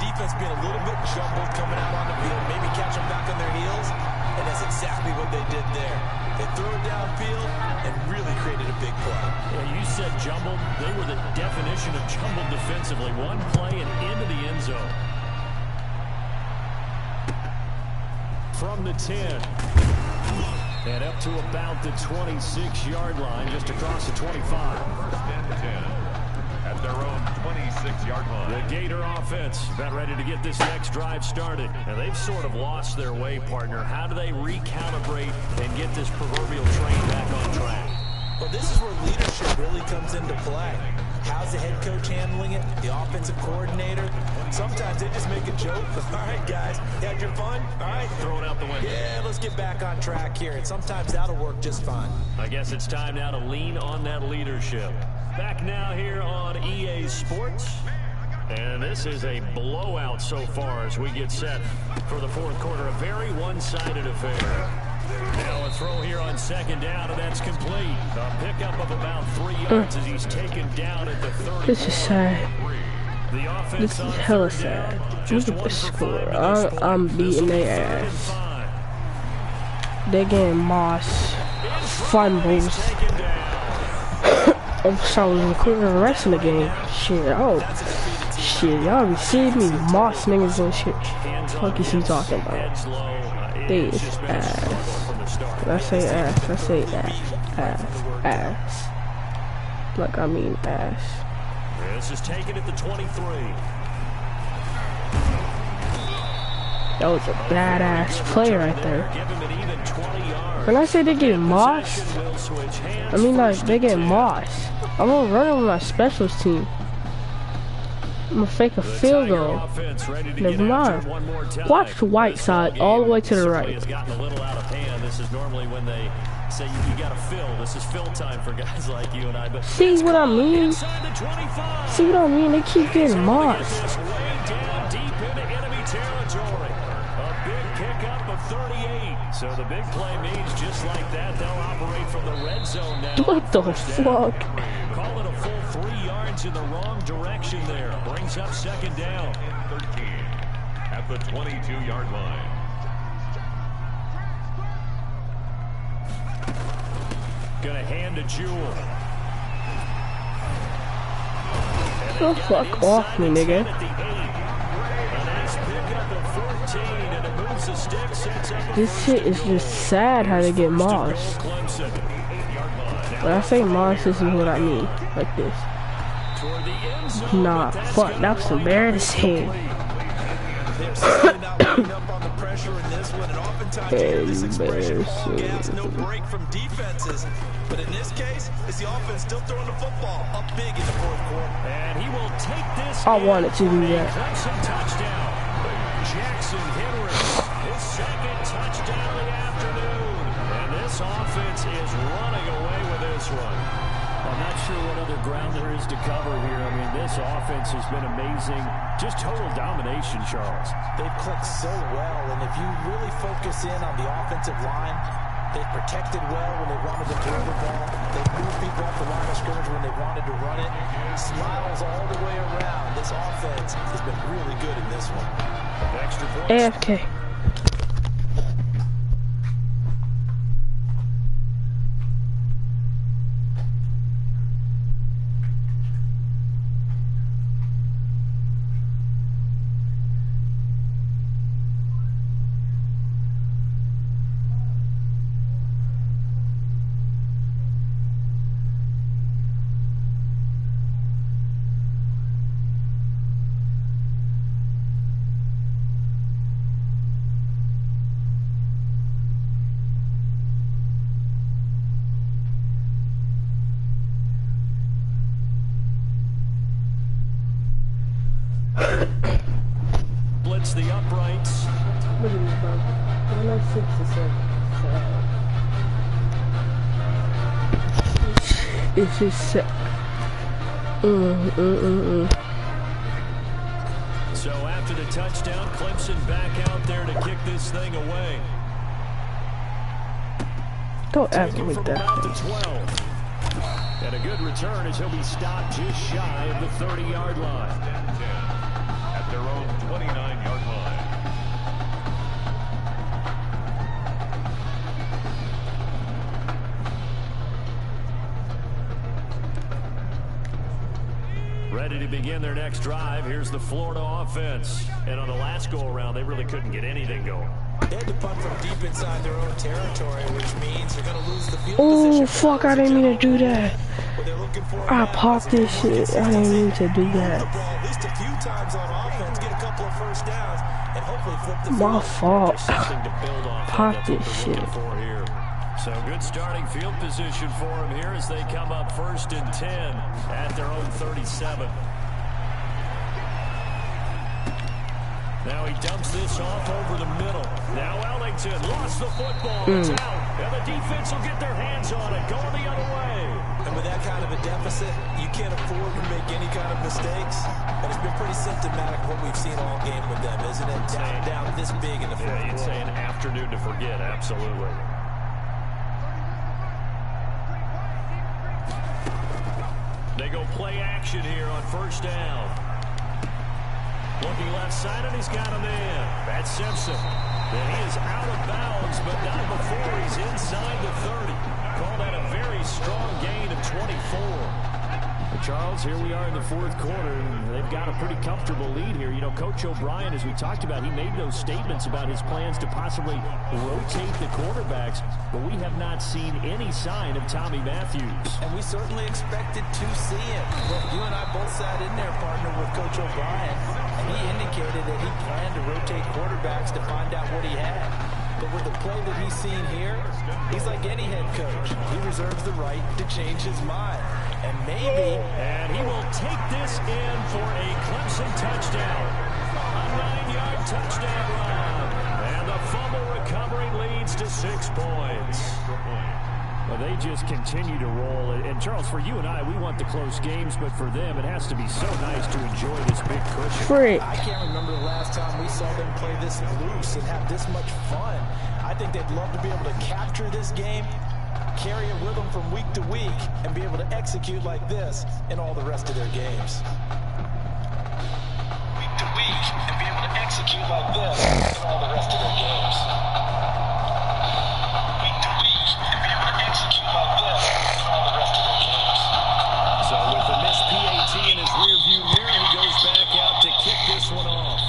defense being a little bit jumbled coming out on the field, maybe catch them back on their heels, and that's exactly what they did there. They threw it downfield and really created a big play. Yeah, you said jumbled. They were the definition of jumbled defensively. One play and into the end zone. From the 10. And up to about the 26-yard line, just across the 25. First and 10 at their own 26-yard line. The Gator offense about ready to get this next drive started. Now, they've sort of lost their way, partner. How do they recalibrate and get this proverbial train back on track? Well, this is where leadership really comes into play. How's the head coach handling it? The offensive coordinator? Sometimes they just make a joke. All right, guys, you had your fun? All right. Throw it out the window. Yeah, let's get back on track here. And sometimes that'll work just fine. I guess it's time now to lean on that leadership. Back now here on EA Sports. And this is a blowout so far as we get set for the fourth quarter. A very one-sided affair. Now a throw here on second down, and that's complete. A pickup of about 3 yards as he's taken down at the 30. This is sad. This is hella sad. Look at the score. I'm beating their ass. They're getting moss. Fumbles. I wish I was including the rest of the game. Shit, shit, y'all received me. Moss niggas and shit. What is he talking about? They is ass. When I say ass, I say ass. Like I mean ass. This is taken at the 23. That was a badass play right there. When I say they get mossed, I mean like they get mossed. I'm gonna run it with my specials team. I'm gonna fake a field goal. Never mind. Watch the white side all the way to the right. This is normally when they say you gotta fill. This is fill time for guys like you and I. But see what I mean? See what I mean? They keep getting mossed. So the big play means just like that, they'll operate from the red zone now. What the fuck? Call it a full 3 yards in the wrong direction there. Brings up second down. 13 at the 22-yard line. Gonna hand to Jewell. The fuck off me, nigga. This shit is just sad how they get mossed. When I say mossed, this is what I mean. Like this. Nah, fuck, that was embarrassing. It's no break from defenses. But in this case, it's the offense still throwing the football up big in the fourth quarter. And he will take this. I wanted to do that. Touchdown. Jackson Henry, his second touchdown of the afternoon. And this offense is running away with this one. I'm not sure what other ground there is to cover here. I mean, this offense has been amazing. Just total domination, Charles. They've clicked so well, and if you really focus in on the offensive line, they've protected well when they wanted to throw the ball. They've moved people off the line of scrimmage when they wanted to run it. Smiles all the way around. This offense has been really good in this one. Extra points. AFK. Blitz the uprights. Look at this, bro. I'm like 6 or 7. It's just sad. So after the touchdown, Clemson back out there to kick this thing away. Don't ever with that. And a good return as he'll be stopped just shy of the 30-yard line. At their own begin their next drive. Here's the Florida offense. And on the last go-around, they really couldn't get anything going. They had to punt from deep inside their own territory, which means they're going to lose the field Oh, position. fuck, I didn't mean to do that. What they're looking for I now popped is this shit. I didn't mean to do move the that. ball at least a few times on offense, get a couple of first downs, and hopefully flip the field. My fault. There's something to build off. Pop That's this what they're shit. looking for here. So good starting field position for them here as they come up 1st and 10 at their own 37. Now he dumps this off over the middle. Now Ellington lost the football. It's out. And the defense will get their hands on it. Going the other way. And with that kind of a deficit, you can't afford to make any kind of mistakes. And it's been pretty symptomatic of what we've seen all game with them, isn't it? Down this big in the fourth Yeah, you'd say quarter. an afternoon to forget. Absolutely. They go play action here on 1st down. Looking left side, and he's got him in. That's Simpson. And he is out of bounds, but not before he's inside the 30. Call that a very strong gain of 24. Charles, here we are in the 4th quarter, and they've got a pretty comfortable lead here. You know, Coach O'Brien, as we talked about, he made those statements about his plans to possibly rotate the quarterbacks, but we have not seen any sign of Tommy Matthews. And we certainly expected to see him. Look, you and I both sat in there, partner, with Coach O'Brien, and he indicated that he planned to rotate quarterbacks to find out what he had. But with the play that he's seen here, he's like any head coach. He reserves the right to change his mind. And maybe... And he will take this in for a Clemson touchdown. A 9-yard touchdown run. And the fumble recovery leads to 6 points. Well, they just continue to roll. And, Charles, for you and I, we want the close games, but for them, it has to be so nice to enjoy this big cushion. Frick. I can't remember the last time we saw them play this loose and have this much fun. I think they'd love to be able to capture this game, carry it with them from week to week, and be able to execute like this in all the rest of their games. Week to week, and be able to execute like this in all the rest of their games. Week to week, and be able to execute like this in all the rest of their games. So with the missed PAT in his rearview mirror, he goes back out to kick this one off.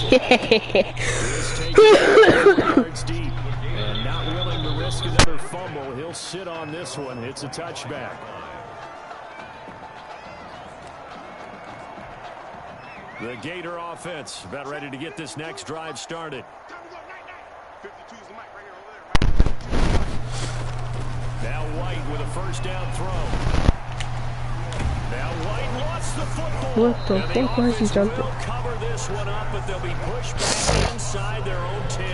This takes 4 yards deep. And not willing to risk another fumble, he'll sit on this one. It's a touchback. The Gator offense about ready to get this next drive started. Now White with a 1st down throw. Now White lost the football. What the fuck? Why is he jumping? Will cover this one up, but they'll be pushed back inside their own 10.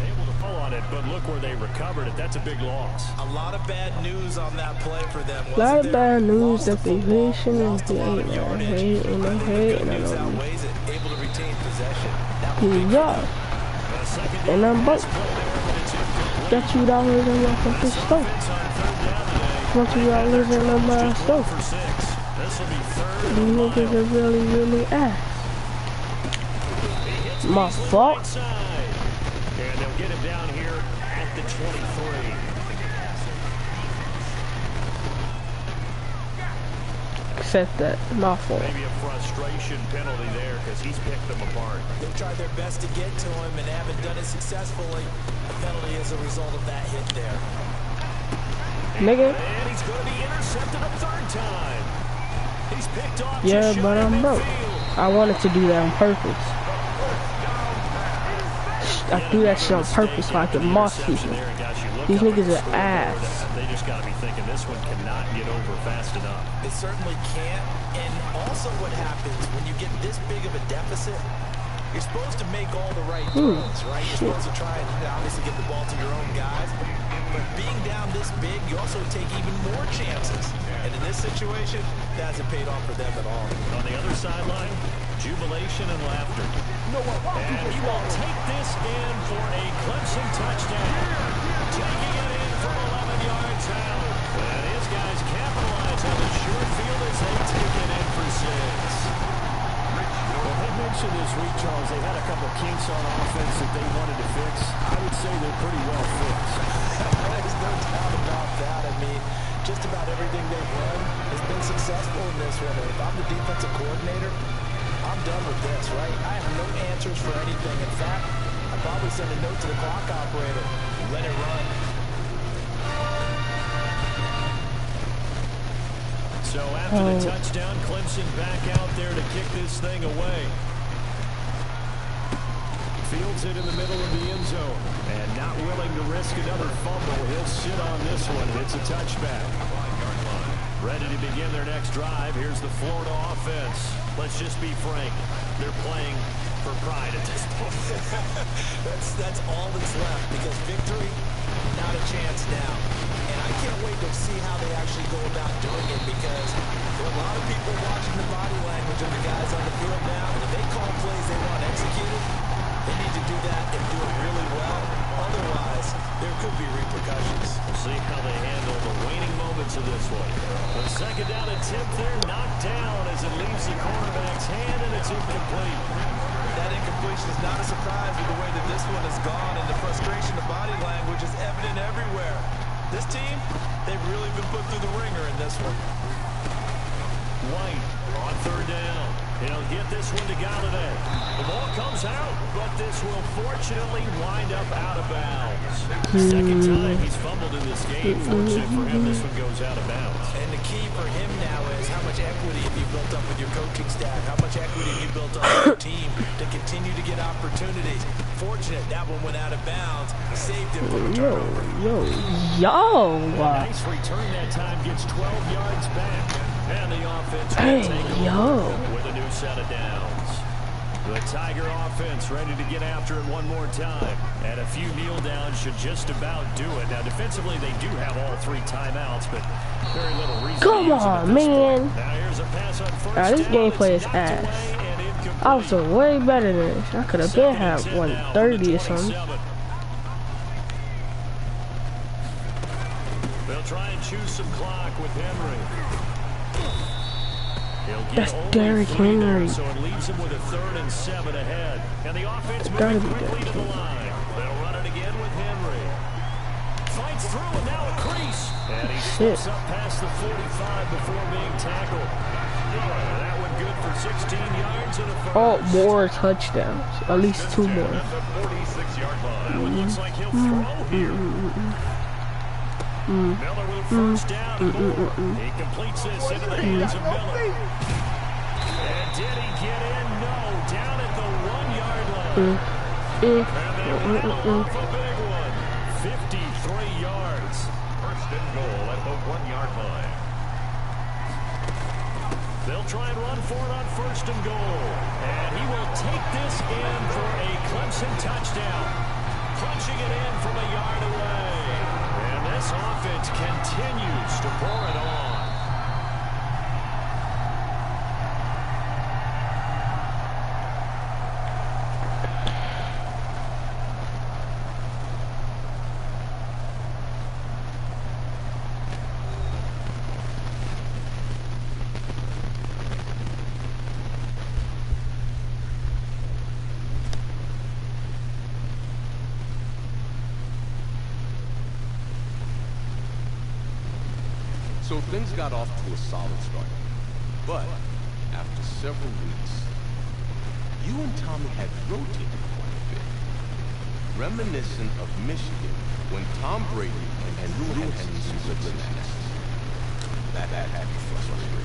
Able to pull on it, but look where they recovered it. That's a big loss. A lot of bad news on that play for them. A lot of bad news that they vision and they hate and they hate and I don't know. Able to retain possession. Yeah. And I'm both. Got $2 in my fucking store. $20 in my store. These niggas are really, really ass. My fault. And they'll get him down here at the 23. Accept that. My fault. Maybe a frustration penalty there because he's picked them apart. They've tried their best to get to him and haven't done it successfully. A penalty as a result of that hit there. Nigga. And he's going to be intercepted a 3rd time. He's picked off. Yeah, but I'm broke. I wanted to do that on purpose. I do that shit on purpose so I can moss people. These niggas are ass. They just got to be thinking this one cannot get over fast enough. It certainly can't. And also what happens when you get this big of a deficit, you're supposed to make all the right throws, right? You're supposed to try and obviously get the ball to your own guys. But being down this big, you also take even more chances. And in this situation, that hasn't paid off for them at all. On the other sideline, jubilation and laughter. And he will take this in for a Clemson touchdown. Taking it in from 11 yards out. And his guys capitalize on the short field as they take it in for 6. Well, they mentioned this week, Charles, they had a couple kinks on offense that they wanted to fix. I would say they're pretty well fixed. There's no doubt about that. I mean, just about everything they've run has been successful in this one. And if I'm the defensive coordinator, I'm done with this, right? I have no answers for anything. In fact, I'd probably send a note to the clock operator. Let it run. So after the touchdown, Clemson back out there to kick this thing away. Fields it in the middle of the end zone. And not willing to risk another fumble. He'll sit on this one. It's a touchback. Ready to begin their next drive. Here's the Florida offense. Let's just be frank. They're playing for pride at this point. That's all that's left, because victory, not a chance now. And I can't wait to see how they actually go about doing it, because there are a lot of people watching the body language of the guys on the field now. And if they call plays they want executed, they need to do that and do it really well. Otherwise, there could be repercussions. We'll see how they handle the waning moments of this one. The second down attempt there, knocked down as it leaves the cornerback's hand, and it's incomplete. That incompletion is not a surprise with the way that this one has gone, and the frustration of body language is evident everywhere. This team, they've really been put through the ringer in this one. White on third down. He'll get this one to Galladay. The ball comes out, but this will fortunately wind up out of bounds. Second time he's fumbled in this game. Fortunate for him, this one goes out of bounds. And the key for him now is how much equity have you built up with your coaching staff? How much equity have you built up with your team to continue to get opportunities? Fortunate that one went out of bounds. Saved him from a turnover. Yo. Nice return that time. Gets 12 yards back. And the offense will take with a new set of downs. The Tiger offense ready to get after it one more time. And a few kneel downs should just about do it. Now, defensively, they do have all 3 timeouts, but very little reason. Come on, man. Now, here's a pass on first this down. gameplay is ass. I was doing way better than this. I could have been had 130 or something. They'll try and choose some clock with Henry. That's Derrick Henry. So it leaves him with a 3rd and 7 ahead. And the offense moving quickly to the line. They'll run it again with Henry. Fights through and now a crease. And he slips up past the 45 before being tackled. That one good for 16 yards and a first. Oh, more touchdowns. At least 2 more. At the 46-yard line. Now it looks like he'll throw here. Miller with a first down and more. He completes this into the hands of Miller. And did he get in? No. Down at the 1-yard line. And they rattle off a big one. 53 yards. First and goal at the 1-yard line. They'll try and run for it on first and goal. And he will take this in for a Clemson touchdown. Punching it in from a yard away. And this offense continues to pour it on. So things got off to a solid start. But after several weeks, you and Tommy had rotated quite a bit. Reminiscent of Michigan when Tom Brady and Drew Henson split nests. That had me frustrated.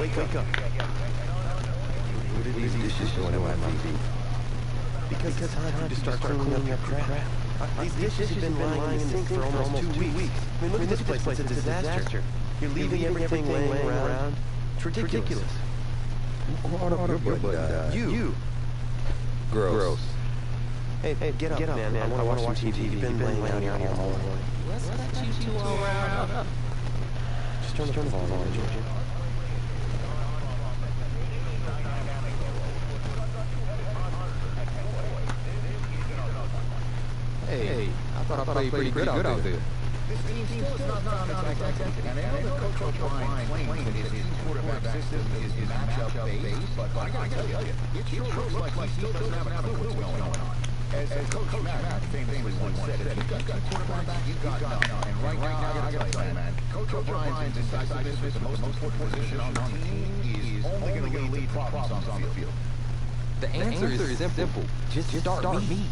Wake up. What are these dishes doing on my TV? Because it's time for you to start cleaning up your crap. These dishes have been lying in the sink for almost 2 weeks. I mean, look at this place. It's a disaster. You're leaving everything laying around. It's ridiculous. You. Gross. Hey, get up, man. I want to watch TV. You've been laying out here all morning. Let's let you two all round up. Just turn the volume on, Georgia. Hey, I thought I played pretty good out there. This team still is not non-exact, and I know the coach Brian claims that his quarterback system is matchup based, but I gotta tell you, it sure looks like he still doesn't have a clue what's going on. As Coach Matt famously once said, if you've got quarterbacks, you've got none. And right now, I gotta tell you, man, Coach O'Brien's decisiveness with the most important position on the team is only going to lead to problems on the field. The answer is simple. Just start me.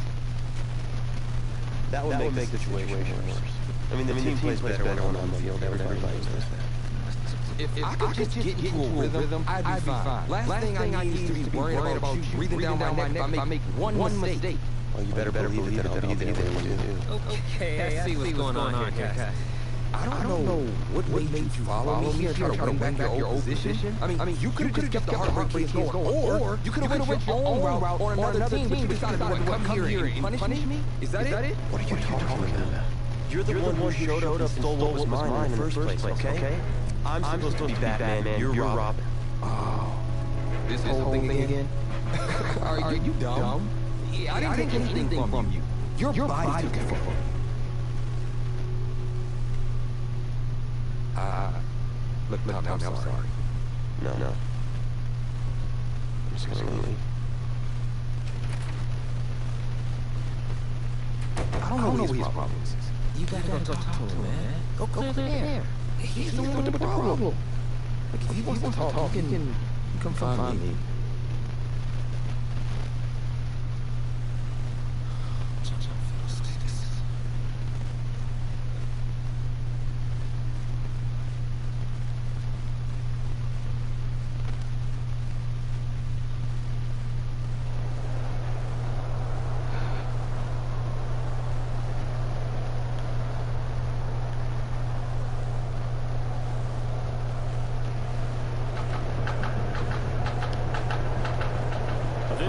That would make the situation worse. I mean, the team plays better on the field. Everybody knows that. If I could just get into a rhythm, I'd be fine. Last thing I need is to be worrying about you breathing down my neck if I make one mistake. Well, you better believe that I'll be there when you do. Okay, I see what's going on here, guys. I don't know what made you follow me here and try to win back your old position. I mean, you could have just kept the heartbreak going, or you could have went your own route on another team, but you decided to come here and punish me? Is that it? What are you talking about? You're the one who showed up and stole what was mine in the first place, okay? I'm supposed to be Batman, you're Robin. Oh, this whole thing again? Are you dumb? I didn't take anything from you. Your body took it from me. Look, Tommy, I'm sorry. No. I'm just gonna leave. I don't know what his problem is. You gotta go talk to him, man. Go there. He's the one with the problem. Like, if he wants to talk, he can come find me.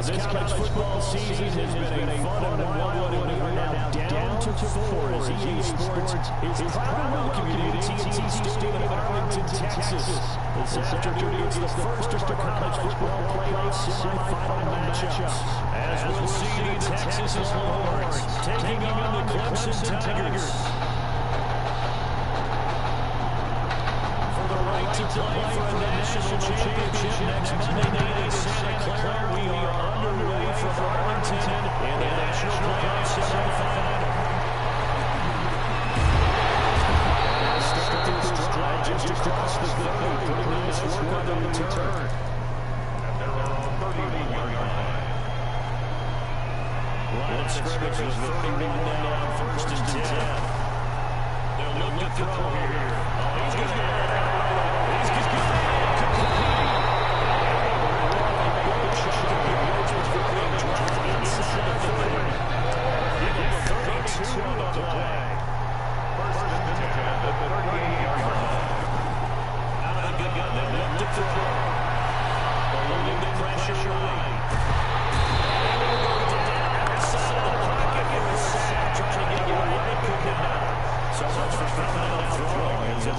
This college football season has been a fun and wild one. We are now down to 4 as EA Sports is proud to welcome you to T&T Stadium in Arlington, Texas. This afternoon, it's the first of our college football playoff semifinal matchups. As we'll see the Texas Longhorns taking on the Clemson Tigers. For the right to play for a national championship next Monday night in Santa Clara, we are underway from Arlington in the national playoff semifinal. Starting stride just across the field, putting nice work on the return. At their own 31-yard line. Line of scrimmage is 31 now, first and 10. They'll look to throw here. Oh, he's going to get it. He's going to get it.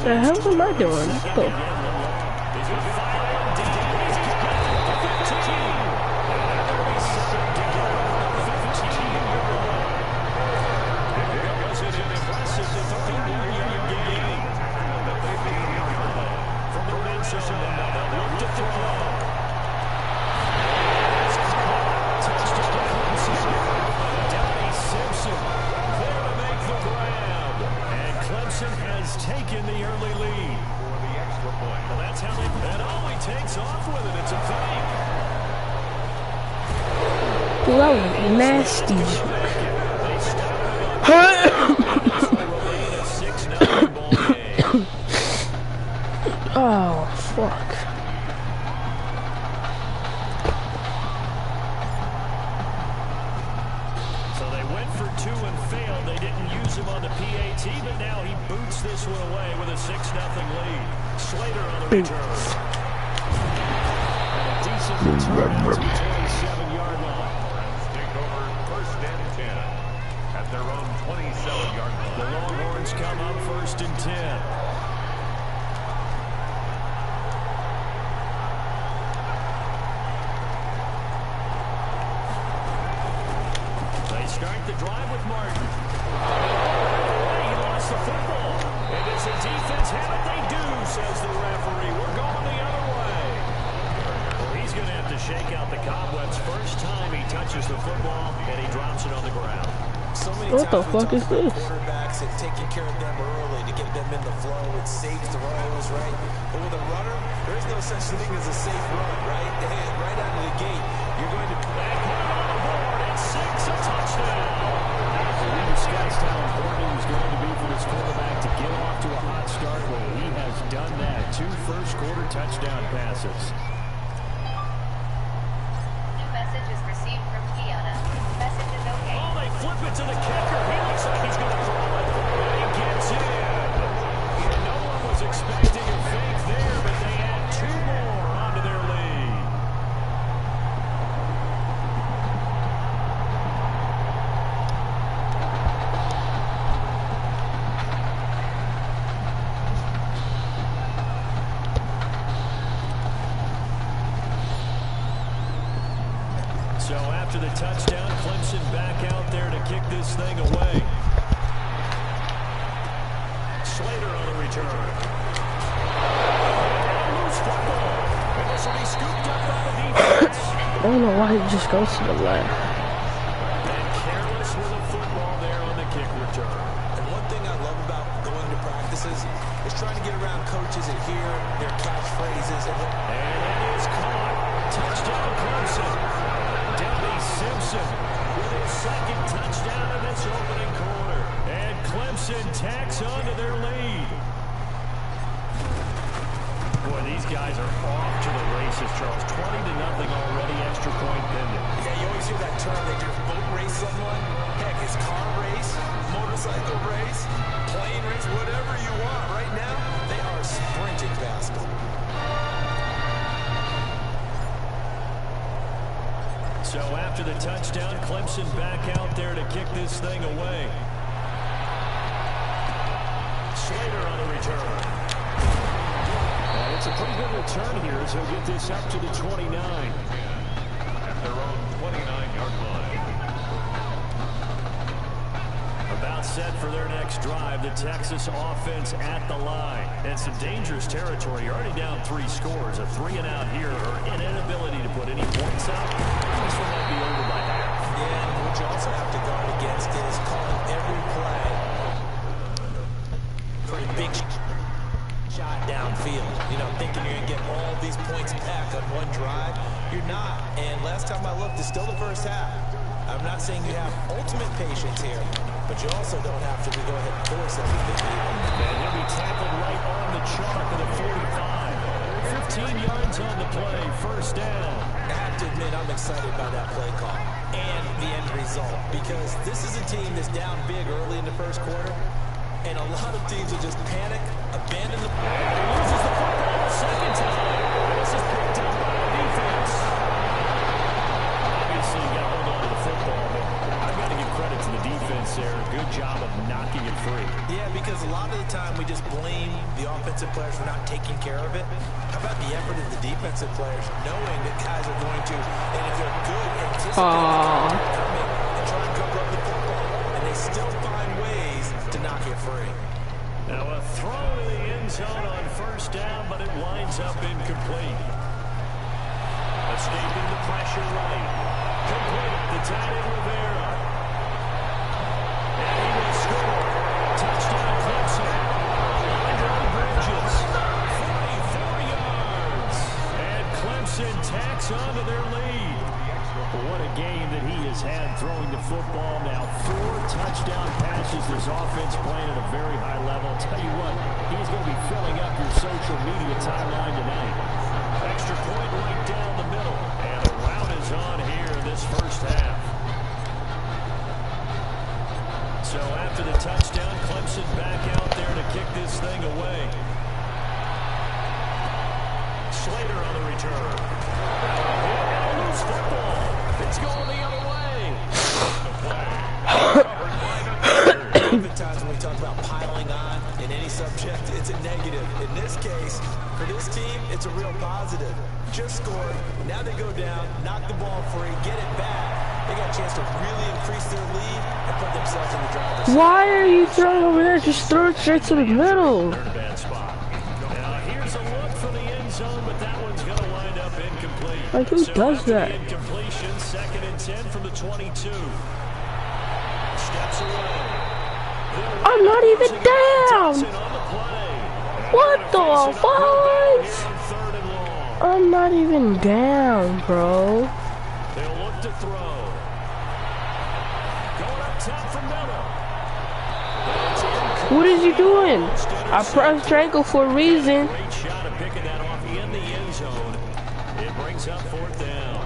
The hell am I doing? Oh. Has taken the early lead for the extra point. Well, that's how that always takes off with it. It's a fake. Well, that was nasty. Oh, fuck. So they went for 2 and failed. They didn't use him on the PAT, but now he boots this one away with a 6-0 lead. Slater on the return. And a decent return out to the 27-yard line. Take over first and 10 at their own 27-yard line. The Longhorns come up first and 10. They start the drive with Martin. He lost the football. And does the defense have it? They do, says the referee. We're going the other way. Well, he's going to have to shake out the cobwebs. First time he touches the football, and he drops it on the ground. So many What the times fuck is this? quarterbacks and taking care of them early to get them in the flow. It saves throws, right? But with a runner, there is no such thing as a safe run, right? Right out of the gate, you're going to... And put it on the board. It's 6, a touchdown. We discussed how important it was going to be for this quarterback to get off to a hot start. Well, he has done that. 2 first-quarter touchdown passes. New message is received from Kiana. Message is okay. Oh, they flip it to the kicker. He looks like he's going to throw it. And he gets in. And no one was expecting a fake there, but they add 2 more onto their lead. So after the touchdown, Clemson back out there to kick this thing away. Slater on the return. And loose football. And this will be scooped up by the defense. I don't know why he just goes to the left. And careless with the football there on the kick return. And one thing I love about going to practices is trying to get around coaches and hear their catchphrases. And it is caught. Touchdown Clemson. Delby Simpson with his second touchdown of this opening quarter. And Clemson tacks on to their lead. Boy, these guys are off to the races, Charles. 20-0 already, extra point pending. yeah, you always hear that term, they just boat race someone. Heck, it's car race, motorcycle race, plane race, whatever you want. Right now, they are sprinting past them. So after the touchdown, Clemson back out there to kick this thing away. Slater on the return. And it's a pretty good return here as he'll get this up to the 29. At their own 29-yard line. About set for their next drive, the Texas offense at the line. And some dangerous territory. You're already down 3 scores. A 3-and-out here or an inability to put any points up. This one might be over by half. Yeah, and what you also have to guard against is calling every play for a big shot downfield. You know, thinking you're going to get all these points back on one drive. You're not. And last time I looked, it's still the first half. I'm not saying you have ultimate patience here, but you also don't have to go ahead and force everything. And he'll be tackled right on the chalk of the 45. 15 yards on the play, first down. I have to admit, I'm excited by that play call and the end result, because this is a team that's down big early in the first quarter, and a lot of teams will just panic, abandon the play. He loses the football the second time. This is picked up by the defense. Obviously, you got to hold on to the football, but I've got to give credit to the defense there. Good job of knocking it free. Yeah, because a lot of the time we just blame the offensive players for not taking care of it. How about the effort of the defensive players, knowing that guys are going to, and if they're good, anticipate coming and try and cover up the football, and they still find ways to knock it free. Now a throw to the end zone on first down, but it winds up incomplete. Escaping the pressure right. Complete. The tight end Rivera. And he will score. Touchdown Clemson. Andre Bridges. 44 yards. And Clemson tacks on to their lead. What a game that he has had throwing the football now. 4 touchdown passes. This offense playing at a very high level. I'll tell you what, he's going to be filling up your social media timeline tonight. Extra point right down the middle. And a rout is on here in this first half. So after the touchdown, Clemson back out there to kick this thing away. Slater on the return. And a loose football. It's going the other way. Oftentimes when we talk about piling on in any subject, it's a negative. In this case, for this team, it's a real positive. Just scored. Now they go down, knock the ball free, get it back. They got a chance to really increase their lead and put themselves in the driver's seat. Why are you throwing over there? Just throw it straight to the middle. They're in a bad spot. Now here's a look for the end zone, but that one's going to wind up incomplete. Like, who does that? Incompletion, 2nd and 10 from the 22. Steps away. I'm not even down. What the fuck? I'm not even down, bro. They'll look to throw. Going up top for Miller. What is he doing? I pressed triangle for a reason. Great shot of picking that off in the end zone. It brings up 4th down.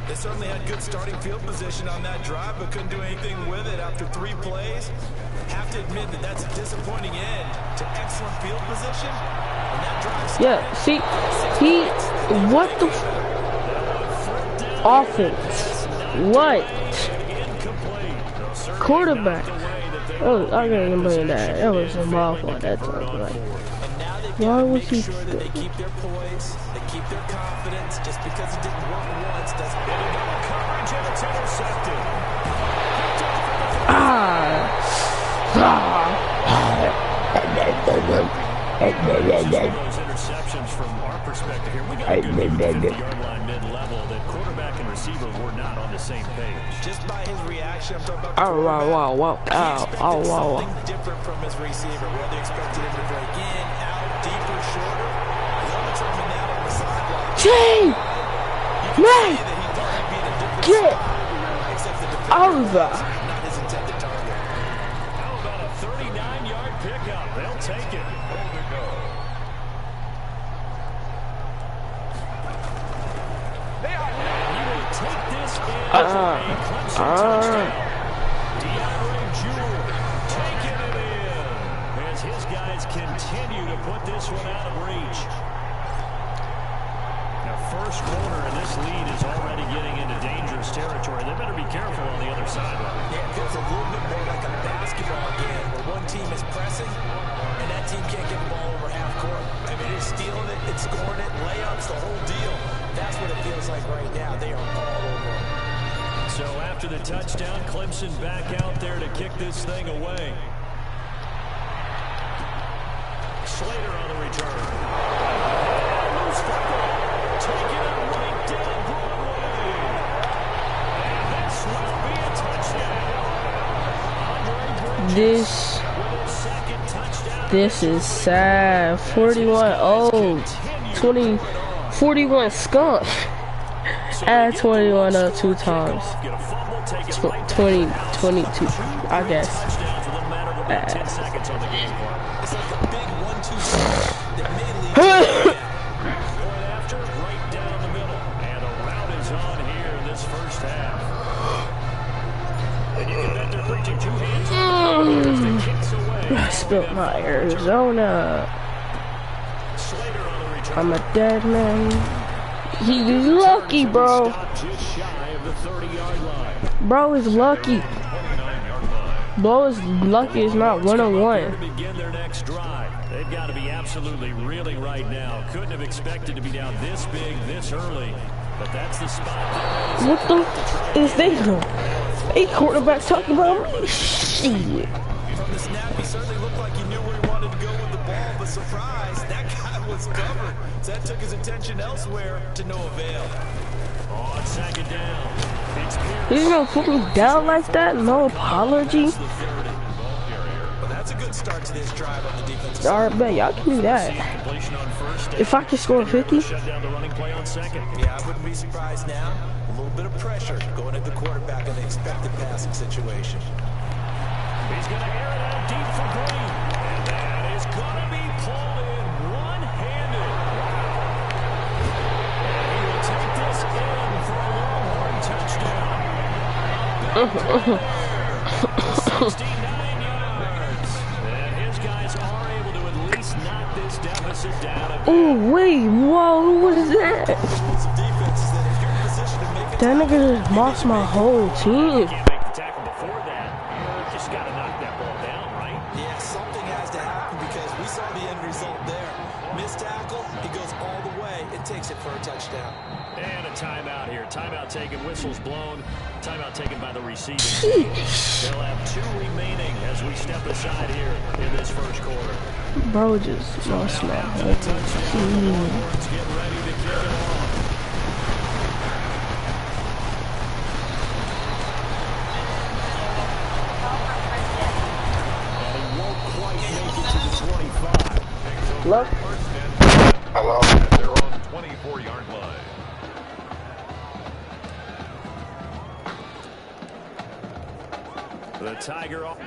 They certainly had good starting field position on that drive, but couldn't do anything with it after 3 plays. Have to admit that that's a disappointing end to excellent field position. And that drive started. Yeah, see, what the offense? What? Quarterback. Oh, I can't even believe that. That was a mouthful at that time. Like, why was he? They keep their poise, they keep their confidence. Just because it didn't work once doesn't mean it don't. Coverage and it's intercepted. Those interceptions from our perspective here, we got a good 50-yard line mid-level. That quarterback and receiver were not on the same page. Just by his reaction, I'm talking about Wow. something different from his receiver. Whether expected him to break in, out, deeper, shorter. They'll determine that on the sideline. Jay! Man! Get over! Not his intended target. How about a 39-yard pickup? They'll take it. As his guys continue to put this one out of reach. Now, first quarter, and this lead is already getting into dangerous territory. They better be careful on the other sideline. Yeah, it feels a little bit more like a basketball game where one team is pressing and that team can't get the ball over half court. I mean, it's stealing it, it's scoring it, layups, the whole deal. That's what it feels like right now. They are all over it. So after the touchdown, Clemson back out there to kick this thing away. Slater on the return. Loose football. Taking it right down Broadway. And this will be a touchdown. This is sad. 41-0. 41 skunk. Add 21 up 2 times. 20, 22, I guess. I spilled my Arizona. I'm a dead man. He's lucky, bro. Bro is lucky. Bro is lucky. It's not 1-on-1. Begin their next drive. They've got to be absolutely reeling right now. Couldn't have expected to be down this big, this early. But that's the spot. What the is they doing? Hey, quarterback talking about me. Shit. From the snap, he certainly looked like he knew where he wanted to go with the ball, but surprise, that guy was covered. So that took his attention elsewhere to no avail. On 2nd down. He's gonna put me down like that? No apology? But that's a good start to this drive on the defensive Alright, bet y'all can do that. If I can score 50? Yeah, I wouldn't be surprised now. A little bit of pressure going at the quarterback in the expected passing situation. He's going to air it out deep for Green. And that is going to be pulled in one-handed. And he will take this in for a Longhorn touchdown. 69 yards. And his guys are able to at least knock this deficit down. Oh, wait, whoa, what is that? That nigga just lost my whole team. Timeout taken, whistles blown. Timeout taken by the receiving team. They'll have 2 remaining as we step aside here in this first quarter. Bro just lost my whole team. Get ready to kick it off. Hello? Hello. At their own 24-yard line. The Tiger off.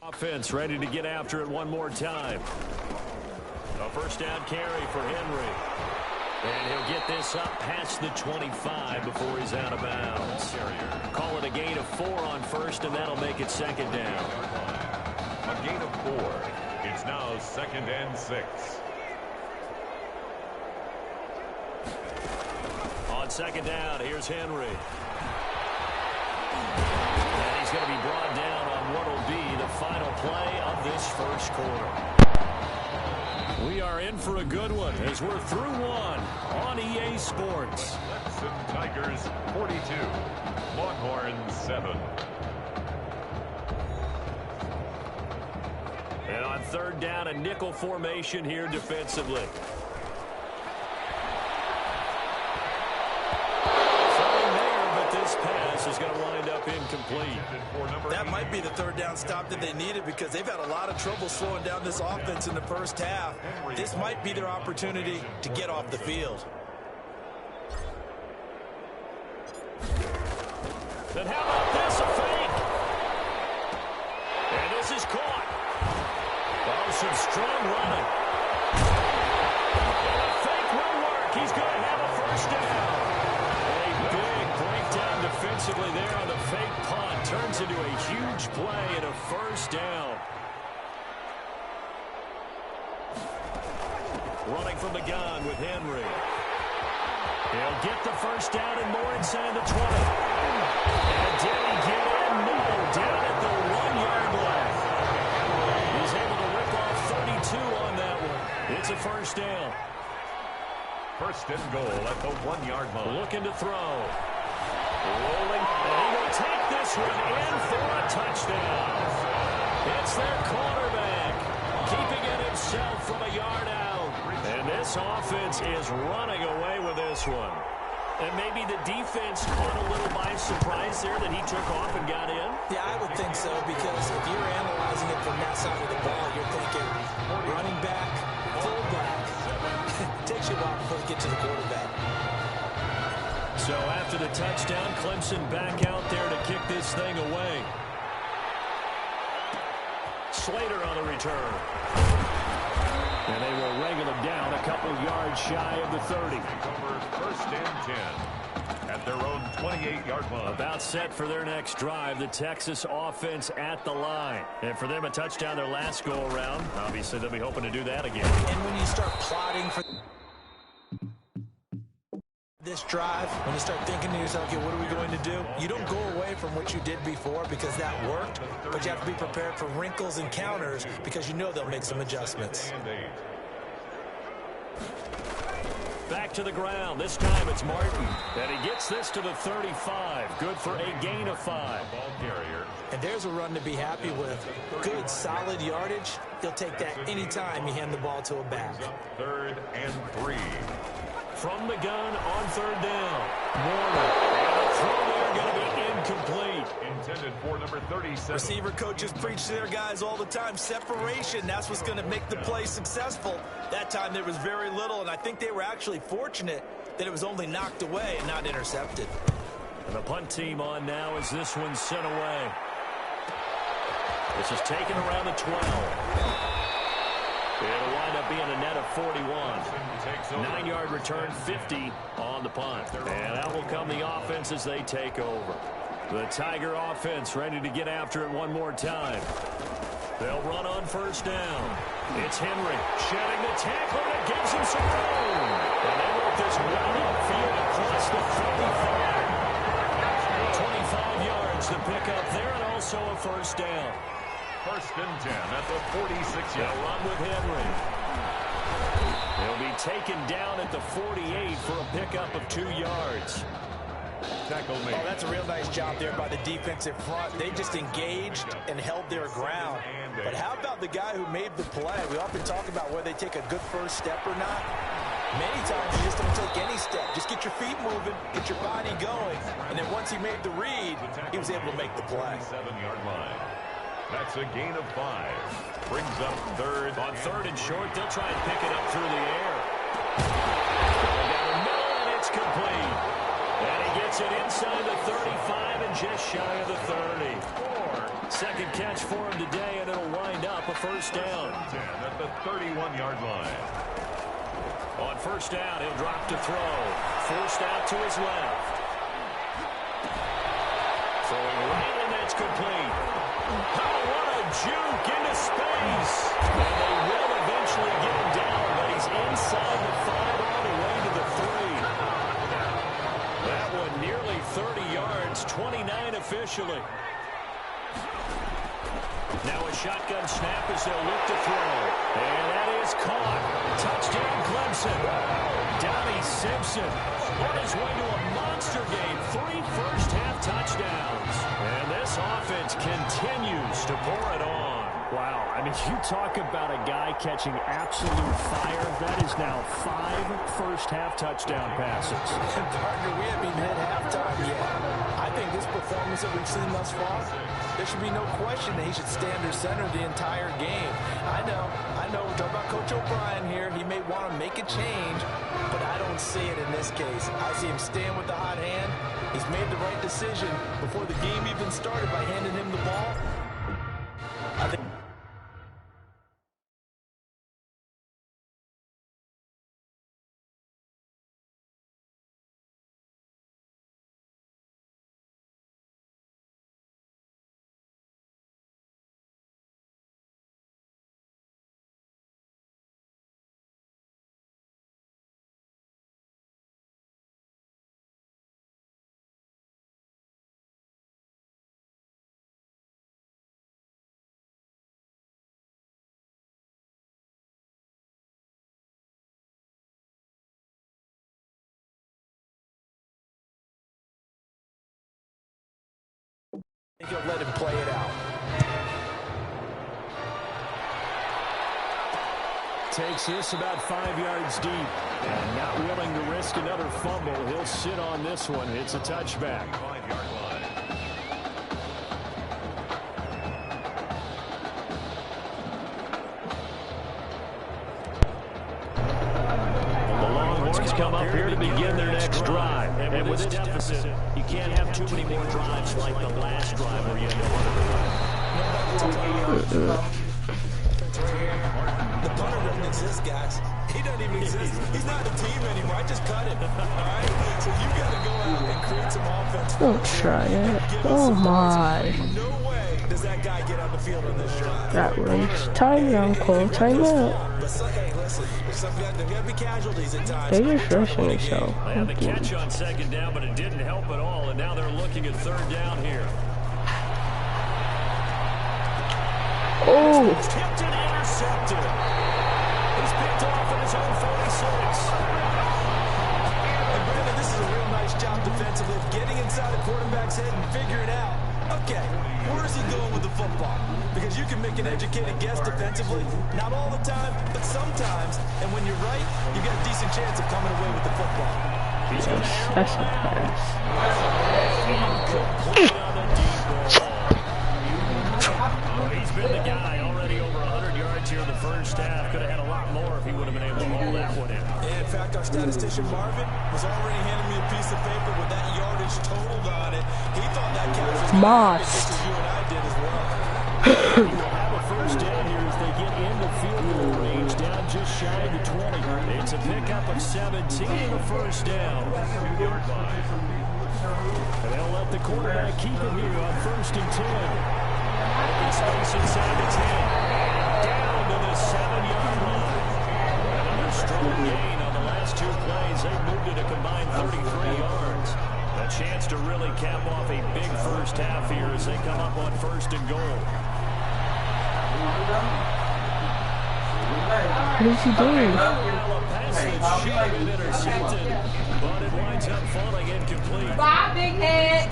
Offense ready to get after it one more time. A first down carry for Henry. And he'll get this up past the 25 before he's out of bounds. Call it a gain of 4 on first, and that'll make it second down. A gain of 4. It's now 2nd and 6. On second down, here's Henry. And he's going to be brought down on what will be the final play of this first quarter. We are in for a good one as we're through one on EA Sports. Clemson Tigers 42, Longhorns 7. And on third down, a nickel formation here defensively. This pass is going to wind up incomplete. That might be the third down stop that they needed because they've had a lot of trouble slowing down this offense in the first half. This might be their opportunity to get off the field. Then how about this, a fake? And this is caught. Oh, some strong running. And the fake will work. He's going to have a first down. Defensively there on the fake punt turns into a huge play and a first down. Running from the gun with Henry. He'll get the first down and more inside the 20. And did he get in? No, down at the 1-yard line. He's able to rip off 32 on that one. It's a first down. First and goal at the 1-yard line. Looking to throw. Rolling, and he will take this one in for a touchdown. It's their quarterback, keeping it himself from a yard out. And this offense is running away with this one. And maybe the defense caught a little by surprise there that he took off and got in. Yeah, I would think so, because if you're analyzing it from that side of the ball, you're thinking running back, fullback. It takes you a while before you get to the quarterback. So after the touchdown, Clemson back out there to kick this thing away. Slater on the return. And they will wrangle him down a couple yards shy of the 30. First and 10 at their own 28-yard line. About set for their next drive, the Texas offense at the line. And for them, a touchdown their last go-around. Obviously, they'll be hoping to do that again. And when you start plotting for This drive, when you start thinking to yourself, okay, what are we going to do? You don't go away from what you did before because that worked, but you have to be prepared for wrinkles and counters because you know they'll make some adjustments. Back to the ground. This time it's Martin. And he gets this to the 35. Good for a gain of 5. Ball carrier. And there's a run to be happy with. Good, solid yardage. He'll take that anytime you hand the ball to a back. 3rd and 3. From the gun on 3rd down. Warner. And the throw there going to be incomplete. Intended for number 37. Receiver coaches preach to their guys all the time. Separation, that's what's going to make the play successful. That time there was very little, and I think they were actually fortunate that it was only knocked away and not intercepted. And the punt team on now as this one's sent away. This is taken around the 12. It'll wind up being a net of 41. 9-yard return, 50 on the punt. And out will come the offense as they take over. The Tiger offense ready to get after it one more time. They'll run on 1st down. It's Henry shedding the tackle that gives him some room. And they work this well upfield across the 35. 25 yards to pick up there and also a 1st down. 1st and 10 at the 46-yard. They'll run with Henry. He'll be taken down at the 48 for a pickup of 2 yards. Tackle made. Oh, that's a real nice job there by the defensive front. They just engaged and held their ground. But how about the guy who made the play? We often talk about whether they take a good first step or not. Many times you just don't take any step. Just get your feet moving, get your body going. And then once he made the read, he was able to make the play. 7-yard line. That's a gain of 5. Brings up 3rd. On 3rd and short, they'll try and pick it up through the air. Going down the middle, and it's complete. And he gets it inside the 35 and just shy of the 30. 2nd catch for him today, and it'll wind up a 1st down. 10 at the 31-yard line. On 1st down, he'll drop to throw. Forced out to his left. Throwing right, and that's complete. Oh, what a juke into space. And they will eventually get him down, but he's inside the 5 all the way to the 3. That one nearly 30 yards, 29 officially. Now a shotgun snap as they'll look to throw. And that is caught. Touchdown Clemson. Donnie Simpson on his way to a monster game. 3 first-half touchdowns. And this offense continues to pour it on. Wow, I mean, you talk about a guy catching absolute fire. That is now 5 first-half touchdown passes. Partner, we haven't even hit halftime yet. I think this performance that we've seen thus far, there should be no question that he should stand or center the entire game. I know. We're talking about Coach O'Brien here. He may want to make a change, but I don't see it in this case. I see him staying with the hot hand. He's made the right decision before the game even started by handing him the ball. I think he'll let him play it out. Takes this about 5 yards deep. And not willing to risk another fumble. He'll sit on this one. It's a touchback. 5-yard line. The Longhorns come up here to begin their next drive. And with this deficit, you can't have too many more drives like the last drive where you had to run. The punter doesn't exist, guys. He doesn't even exist. He's not a team anymore. I just cut him. All right? So you got to go out and create some offense. Don't try it. Oh my. No way does that guy get on the field on this drive. That was time out, Cole. Time out. But hey, listen, there gotta be casualties at times. They just rushing the show. They had the catch on second down, but it didn't help at all, and now they're looking at third down here. Oh! Tipped and intercepted. He's picked off at his own 46. And Brandon, this is a real nice job defensively of getting inside the quarterback's head and figuring out, okay, where is he going with the football? Because you can make an educated guess defensively, not all the time, but sometimes. And when you're right, you got a decent chance of coming away with the football. That's a pass. He's been the guy already over 100 yards here in the first half. Could have had a lot more if he would have been able to haul that one in. In fact, our statistician Marvin was already handing me a piece of paper with that yardage totaled on it. He thought that catch was Moss. just as you and I did as well. He will have a first down here as they get into field goal range, down just shy of the 20. It's a pickup of 17 in the first down. And they'll let the quarterback keep it here on 1st and 10. Space inside the 10. Down to the 7-yard line. Another strong gain on the last 2 plays. They've moved it a combined 33 yards. A chance to really cap off a big first half here as they come up on 1st and goal. What is he doing? A pass that should have been intercepted, but it winds up falling incomplete. Bye, big head.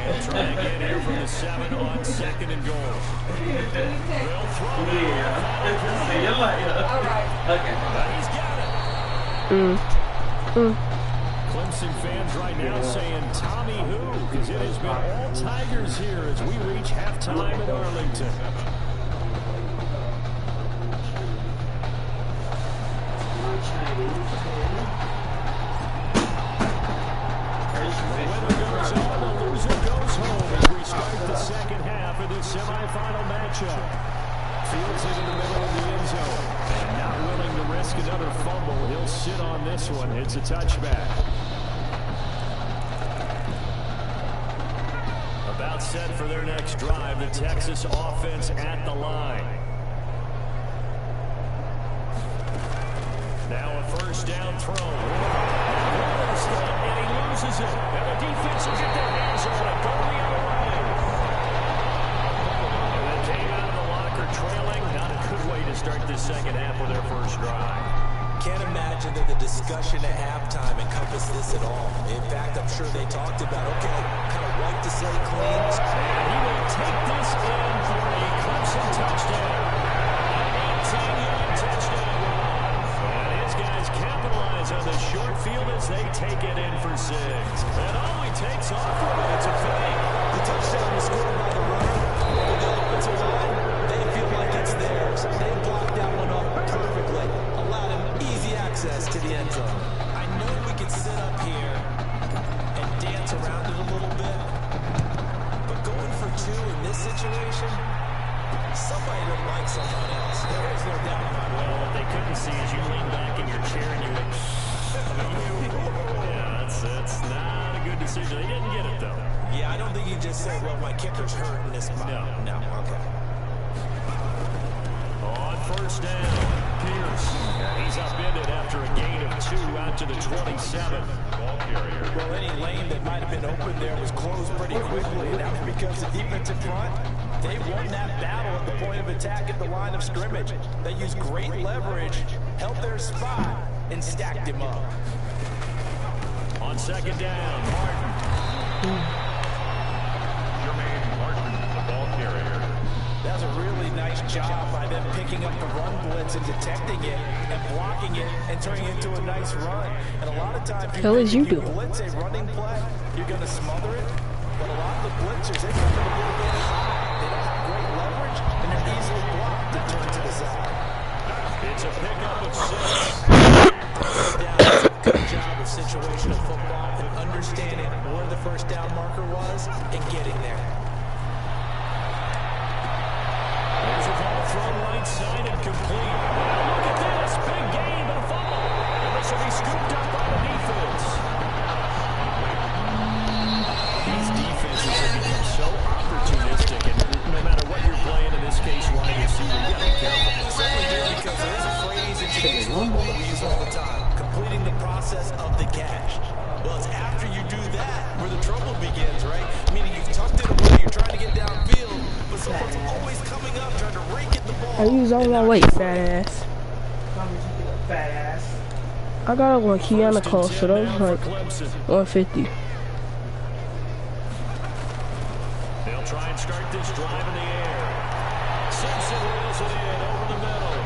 They'll try again here from the 7 on 2nd and goal. They'll throw it. He's got it. Clemson fans right now saying Tommy who, because it has been all Tigers here as we reach halftime in Arlington. Semifinal matchup. Fields it in the middle of the end zone. And not willing to risk another fumble. He'll sit on this one. It's a touchback. About set for their next drive. The Texas offense at the line. Now a first down throw. And he loses it. And the defense will get their hands on it. Go the other way. Trailing, not a good way to start this second half with their first drive. Can't imagine that the discussion at halftime encompassed this at all. In fact, I'm sure they talked about, okay, kind of wipe the slate clean. And he will take this in for a Clemson touchdown. 18-yard touchdown. And his guys capitalize on the short field as they take it in for 6. And all he takes off with it, it's a fake. The touchdown was scored by the runner. The offensive line, they feel like it's theirs. They blocked that one up perfectly, allowed him easy access to the end zone. I know we could sit up here and dance around it a little bit, but going for 2 in this situation, somebody don't like someone else. There is no doubt about it. Well, what they couldn't see is you lean back in your chair and you went, yeah, that's not a good decision. They didn't get it, though. Yeah, I don't think you can just say, well, my kicker's hurt in this spot. No, okay. On first down, Pierce. He's upended after a gain of 2 out to the 27. Ball carrier. Well, any lane that might have been open there was closed pretty quickly, and that was because the defense in front, they won that battle at the point of attack at the line of scrimmage. They used great leverage, held their spot, and stacked him up. On second down, Martin. That was a really nice job by them picking up the run blitz and detecting it and blocking it and turning it into a nice run. And a lot of times you blitz a running play, you're going to smother it. But a lot of the blitzers, they come in a little bit high. They don't have great leverage, and they're easily blocked and turned to the side. It's a pickup of 6. Good job of situational football and understanding where the first down marker was and getting there. There's a ball thrown right side and complete. Look at this. Big gain, but a fumble. And this will be scooped up by the defense. These defenses have become so opportunistic, and no matter what you're playing, in this case, wide receiver, you got to be careful. Certainly do, because there is a phrase that you process of the catch. Well, it's after you do that where the trouble begins, right? Meaning you've tucked it away, you're trying to get downfield, but someone's always coming up trying to rake at the ball. I use all my weight, fat ass. Fat ass. I got it when Kiana called, so that was like 150. They'll try and start this drive in the air. Simpson reels it in over the middle.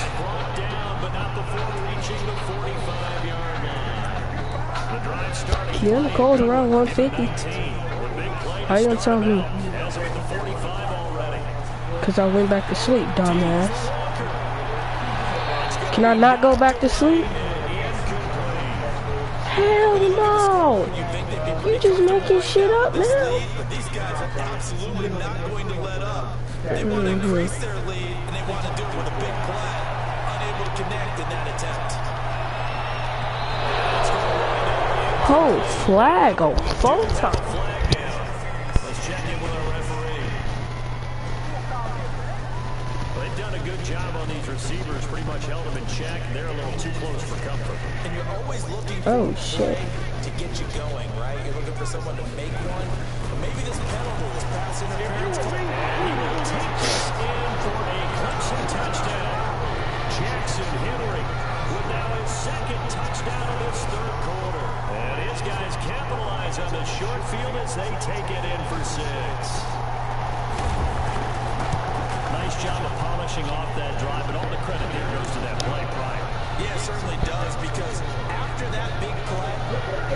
And brought down, but not before reaching the 45-yard line. The drive starting. Kiana called around 150. How you gonna tell me? As of the 45 already. Cause I went back to sleep, dumbass. Can I not go back to sleep? Hell no! You just making shit up now. These guys are absolutely not going to let up. They want to increase their lead, and they want to do it with a big play. Unable to connect in that attempt. Oh, flag on photo. Let's check in with our referee. They've done a good job on these receivers. Pretty much held them in check. They're a little too close for comfort. And you're always looking for a shit. play to get you going, right? You're looking for someone to make one. Or maybe this penalty, this pass interference. He will take this in for a Clemson touchdown. Jackson Henry with now his second touchdown of this third quarter. And his guys capitalize on the short field as they take it in for 6. Nice job of polishing off that drive, and all the credit there goes to that play prior. Yeah, it certainly does, because after that big play,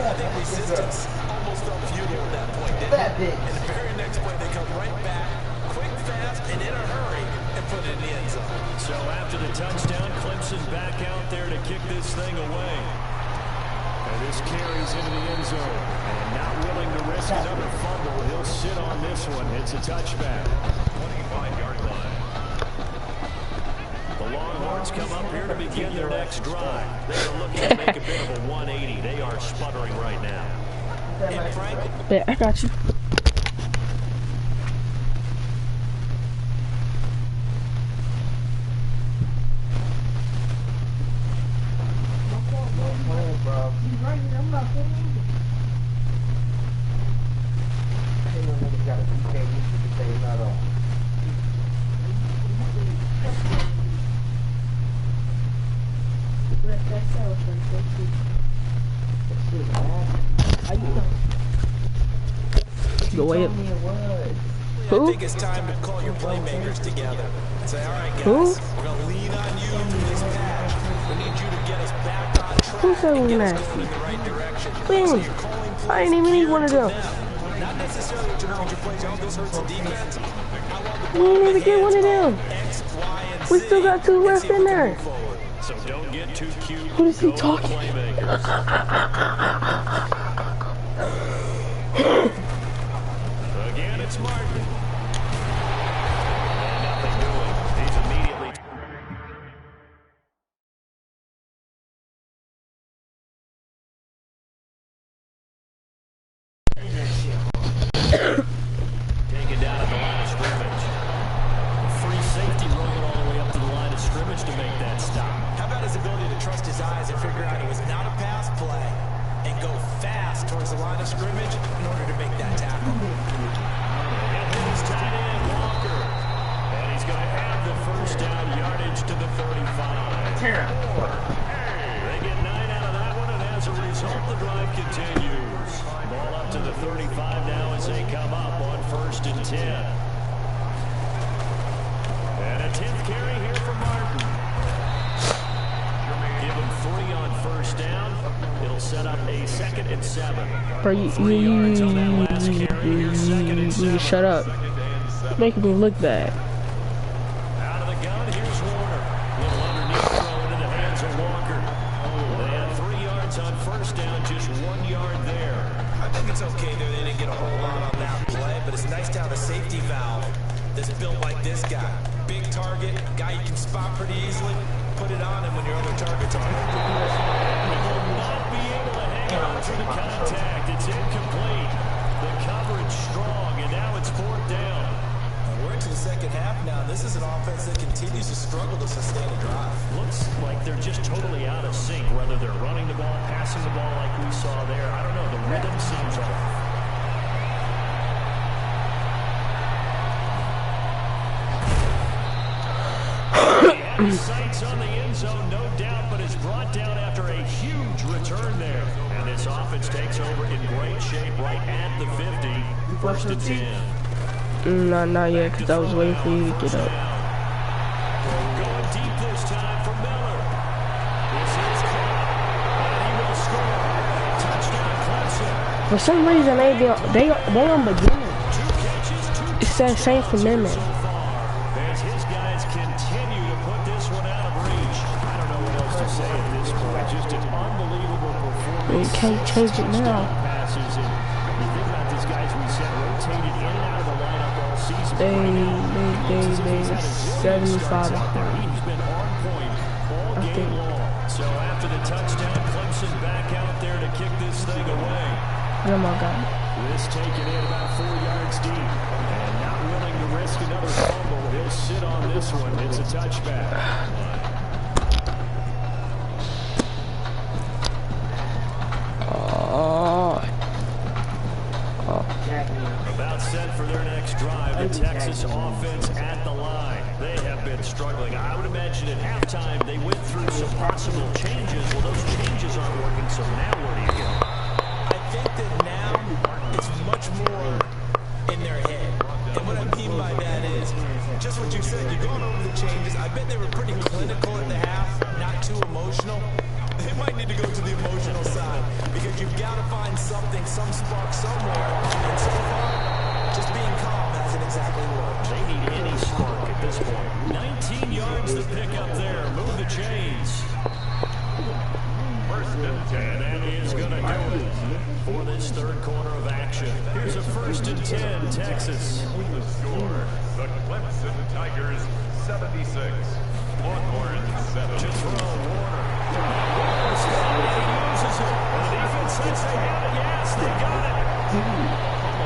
I think resistance almost felt futile at that point, didn't it? And the very next play, they come right back, quick, fast, and in a hurry, and put it in the end zone. So after the touchdown, Clemson back out there to kick this thing away. And this carries into the end zone. And not willing to risk another fumble, he'll sit on this one. It's a touchback. 25-yard line. The Longhorns come up here to begin their next drive. They're looking to make a bit of a 180. They are sputtering right now. And Frank, Yeah, I got you. Go way up. I Who? think it's time to call your playmakers together and say, all right, guys, Who? we're going to lean on you through this patch. We need you to get us back on track Who said and we're get us nasty? going in the right direction. Boom. So you're calling I plays ain't even need one of geared them. to them. Not necessarily to read your plays. All this hurts the defense. I want the We ball didn't in even the get one of hands them. X, Y, and We Z, still got 2 and left see if in we can there. move forward. So don't get too cute. What is he Go talking? playmakers. Again, it's Martin. And nothing doing. He's immediately... Taken down at the line of scrimmage. Free safety rolling all the way up to the line of scrimmage to make that stop. How about his ability to trust his eyes and figure out it was not a pass play and go fast towards the line of scrimmage in order to make that tackle? And here's tight end Walker. And he's going to have the first down yardage to the 35. They get 9 out of that one, and as a result, the drive continues. Ball up to the 35 now as they come up on 1st and 10. And a 10th carry here for Martin. Give him 3 on 1st down. It'll set up a 2nd and 7. Bro, you shut up. Making me look bad. Out of the gun, here's Warner. Little underneath throw into the hands of Walker. They had 3 yards on 1st down, just 1 yard there. I think it's okay there. They didn't get a whole lot on that play, but it's nice to have a safety valve that's built like this guy. Big target, guy you can spot pretty easily. Put it on him when your other targets are open. He will not be able to hang on through the contact. It's incomplete. The coverage strong, and now it's 4th down. We're into the second half now. This is an offense that continues to struggle to sustain a drive. Looks like they're just totally out of sync, whether they're running the ball, passing the ball like we saw there. I don't know. The rhythm seems off. Sights on the end zone, no doubt, but is brought down after a huge return there. And this offense takes over in great shape right at the 50. First and 10. Not yet, because I was waiting for you to get up. Going deep this time for Miller. This is caught, and he will score. Touchdown, Clemson. For some reason, they on beginning. It says same for Miller. As his guys continue to put this one out of reach. I don't know what else to say at this point. Just an unbelievable performance. You can't change it now. Passes and you think about these guys we said rotated in and out of the lineup all season. They 75. He's been on point all game long. So after the touchdown, Clemson back out there to kick this thing away. Oh my God. This taken in about 4 yards deep. And not willing to risk another fumble. He'll sit on this one. It's a touchback. About set for their next drive. The Texas offense at the line. They have been struggling. I would imagine at halftime they went through some possible changes. Well, those changes aren't working, so now where do you go? I think that now it's much more in their head. And what I mean by that is, just what you said, you're going over the changes. I bet they were pretty clinical at the half, not too emotional. They might need to go to the emotional side because you've got to find something, some spark somewhere. And so far, just being calm hasn't exactly worked. They need any spark at this point. 19 yards to pick up there. Move the chains. First and 10. And that is going to do it for this third quarter of action. Here's a first and 10, Texas. The score, the Clemson Tigers 76. Longhorns 7. Just throw Warner. Warner's got it. He uses it. And the defense says they have it. Yes, they got it.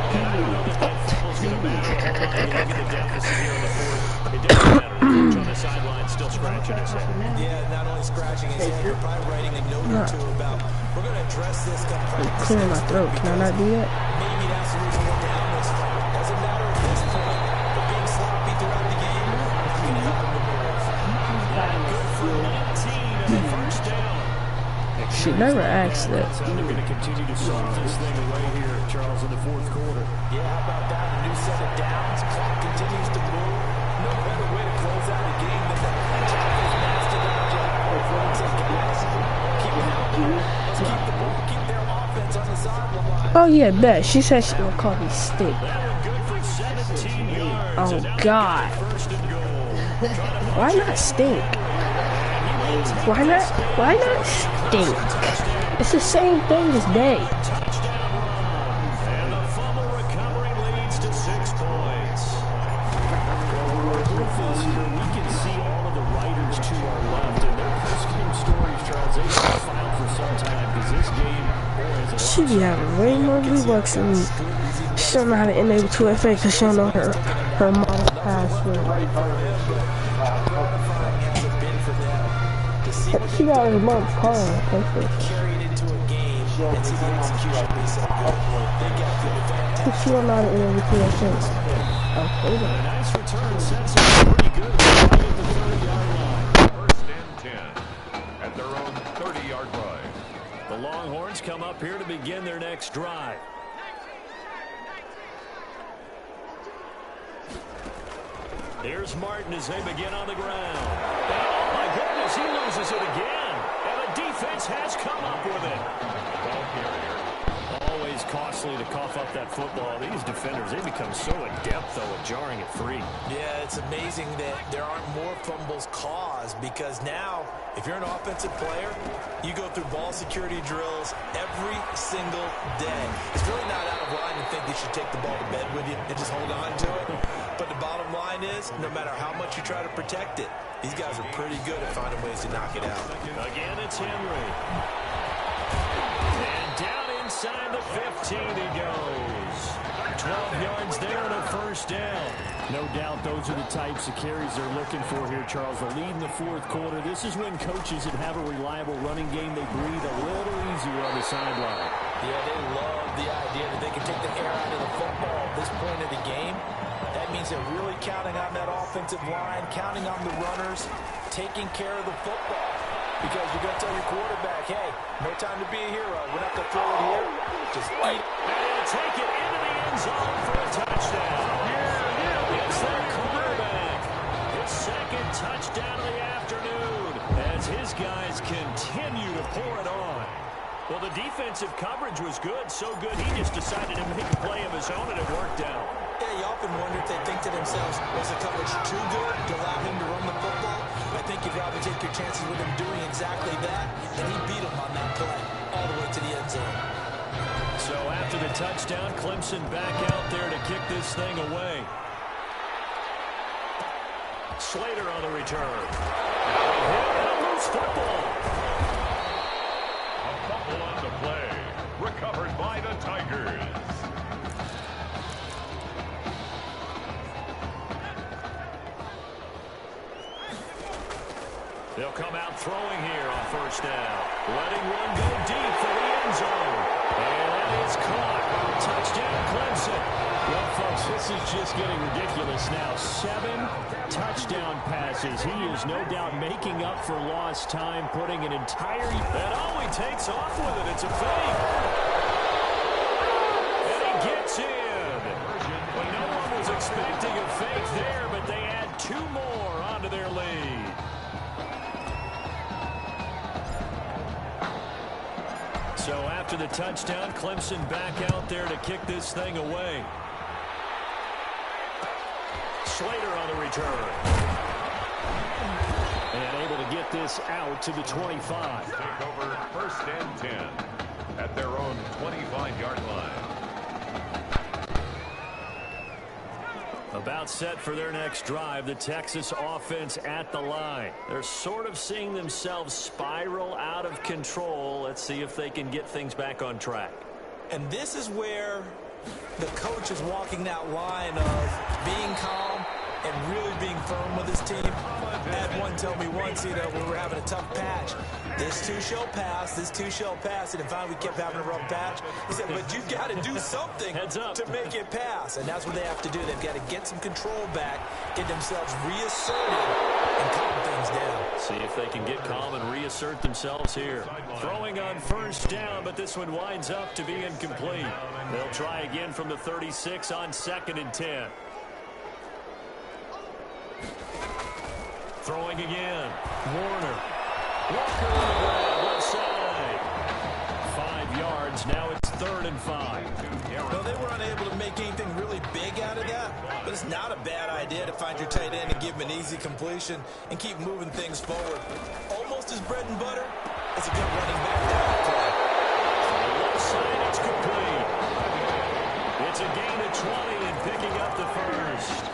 And I don't know that that fumble's going to matter all the way. Look at the deficit here in the fourth. It doesn't matter. The coach on the sideline still scratching his head. Yeah, not only scratching his head, you're probably writing a note or two about, we're going to address this come practice. Clearing my throat. Can I not do that? Maybe that's the reason we're down this far. Doesn't matter at this point, but being sloppy throughout the game, not going to help him to move. Good for 19 and a first down. She never asked that. They're going to continue to solve this thing away here, Charles, in the fourth quarter. Yeah, how about that? A new set of downs. Clock continues to move. No better way to close out a game than to tackles master that job. Keep it out there. Let's keep the ball. Keep their offense on the sideline. Oh yeah, bet. She said she would call me stink. That one good for 17 yards. Oh God. Why not stink? Why not stink? It's the same thing as day. And the fumble recovery leads to 6 points. We can see all of the writers to our left, and their post-game stories, Charles, they've been filed for some time because this game, boy, is She be having way more V-Bucks than me. She don't know how to enable 2FA because she don't know her model password. She got her mom's car on her PlayStation. She don't know how to enable 2FA. Okay then. nice return sets up pretty good right at the 30-yard line. First and 10 at their own 30-yard line. The Longhorns come up here to begin their next drive. Here's Martin as they begin on the ground. And oh my goodness, he loses it again. And the defense has come up with it. Ball carrier. Always costly to cough up that football. These defenders, they become so adept, though, at jarring it free. Yeah, it's amazing that there aren't more fumbles caused because now, if you're an offensive player, you go through ball security drills every single day. It's really not out of line to think you should take the ball to bed with you and just hold on to it. But the bottom line is, no matter how much you try to protect it, these guys are pretty good at finding ways to knock it out. Again, it's Henry. And down Inside the 15 he goes. 12 yards there and a first down. No doubt those are the types of carries they're looking for here, Charles. The lead in the fourth quarter. This is when coaches that have a reliable running game, they breathe a little easier on the sideline. Yeah, they love the idea that they can take the air out of the football at this point of the game. That means they're really counting on that offensive line, counting on the runners, taking care of the football. Because you're going to tell your quarterback, hey, no time to be a hero. We're not going to throw it here. Just wait. And he'll take it into the end zone for a touchdown. It's their quarterback. His second touchdown of the afternoon as his guys continue to pour it on. Well, the defensive coverage was good, so good he just decided to make a play of his own, and it worked out. Yeah, you often wonder if they think to themselves, was the coverage too good to allow him to run the football? I think you'd rather take your chances with him doing exactly that, and he beat him on that play all the way to the end zone. So after the touchdown, Clemson back out there to kick this thing away. Slater on the return. Now a loose football. A fumble on the play. Recovered by the Tigers. They'll come out throwing here on first down. Letting one go deep for the end zone. And that is caught. Touchdown, Clemson. Well, folks, this is just getting ridiculous now. 7 touchdown passes. He is no doubt making up for lost time, putting an entire... And oh, he takes off with it. It's a fake. And he gets in. Well, no one was expecting a fake there, but they add 2 more onto their lead. So after the touchdown, Clemson back out there to kick this thing away. Slater on the return. And able to get this out to the 25. Take over first and 10 at their own 25-yard line. About set for their next drive, the Texas offense at the line. They're sort of seeing themselves spiral out of control. Let's see if they can get things back on track. And this is where the coach is walking that line of being calm and really being firm with his team. I had one tell me once, we were having a tough patch. This too shall pass, this too shall pass. And finally we kept having a rough patch. He said, but you've got to do something to make it pass. And that's what they have to do. They've got to get some control back, get themselves reasserted, and calm things down. See if they can get calm and reassert themselves here. Throwing on first down, but this one winds up to be incomplete. They'll try again from the 36 on 2nd and 10. Throwing again. Warner. Walker on the grab, left side. 5 yards. Now it's 3rd and 5. No, they were unable to make anything really big out of that, but it's not a bad idea to find your tight end and give him an easy completion and keep moving things forward. Almost his bread and butter. It's a good running back down play. Left side, it's complete. It's a gain of 20 and picking up the first.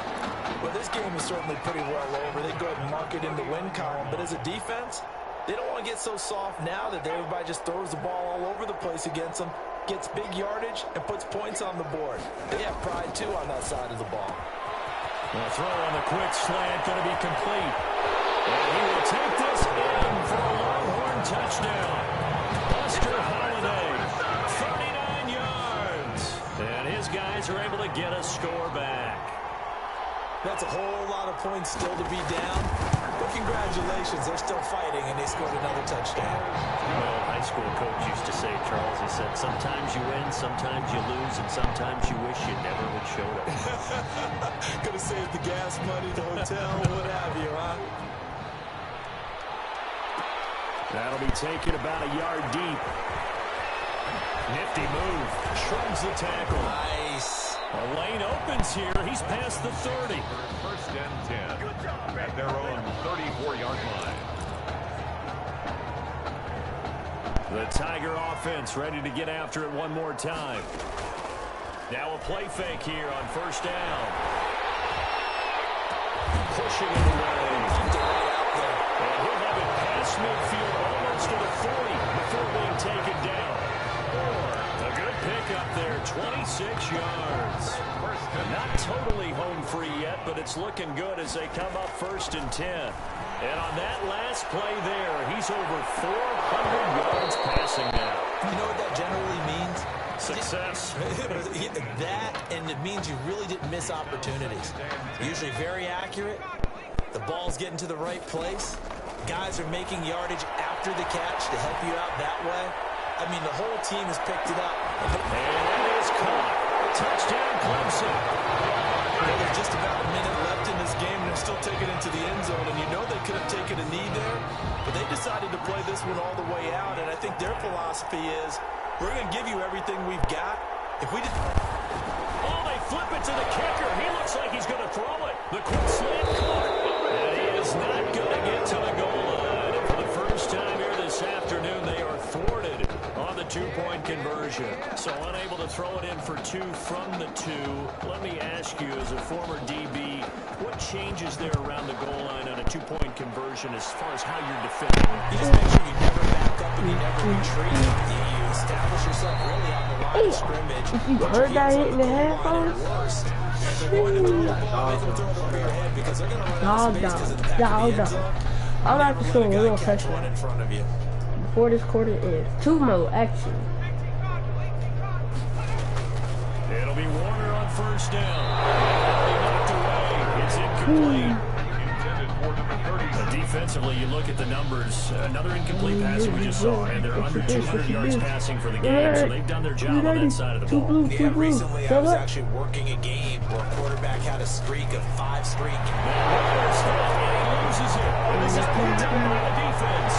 Well, this game is certainly pretty well over. They go ahead and mark it in the win column. But as a defense, they don't want to get so soft now that everybody just throws the ball all over the place against them, gets big yardage, and puts points on the board. They have pride, too, on that side of the ball. The throw on the quick slant going to be complete. And he will take this in for a Longhorn touchdown. Buster Holiday, 39 yards. And his guys are able to get a score back. That's a whole lot of points still to be down. But congratulations, they're still fighting, and they scored another touchdown. Well, high school coach used to say, Charles, he said, sometimes you win, sometimes you lose, and sometimes you wish you never would show up. Could have saved the gas money, the hotel, what have you, huh? That'll be taken about a yard deep. Nifty move. Shrugs the tackle. Nice. A lane opens here. He's past the 30. First and 10 at their own 34-yard line. The Tiger offense ready to get after it one more time. Now a play fake here on first down. Pushing it away. And he'll have it past midfield almost to the 40 before being taken down. Or the 6 yards. Not totally home free yet, but it's looking good as they come up 1st and 10. And on that last play there, he's over 400 yards passing now. You know what that generally means? Success. That, and it means you really didn't miss opportunities. Usually very accurate. The ball's getting to the right place. Guys are making yardage after the catch to help you out that way. I mean, the whole team has picked it up. And that is caught. Touchdown, Clemson. There's just about a minute left in this game, and they're still taking it to the end zone. And you know they could have taken a knee there, but they decided to play this one all the way out. And I think their philosophy is, we're going to give you everything we've got. If we did... Oh, they flip it to the kicker. He looks like he's going to throw it. The quick slant caught. And he is not going to get to the goal line. And for the first time here this afternoon, they are thwarted on the two-point conversion. So unable to throw it in for 2 from the 2. Let me ask you, as a former DB, what changes there around the goal line on a two-point conversion as far as how you're defending? You just make sure you never back up and you never retreat. You establish yourself really on the line of scrimmage. If you heard that hit in the head, I'm about to show a real touchdown before this quarter ends. 2 more, actually. It'll be Warner on 1st down. Knocked away. It's incomplete. Defensively, you look at the numbers. Another incomplete pass we just saw, and they're under 200 yards passing for the game, so they've done their job on that side of the ball. Yeah, recently I was actually working a game where a quarterback had a streak of 5 straight. He loses it. This is picked up by the defense.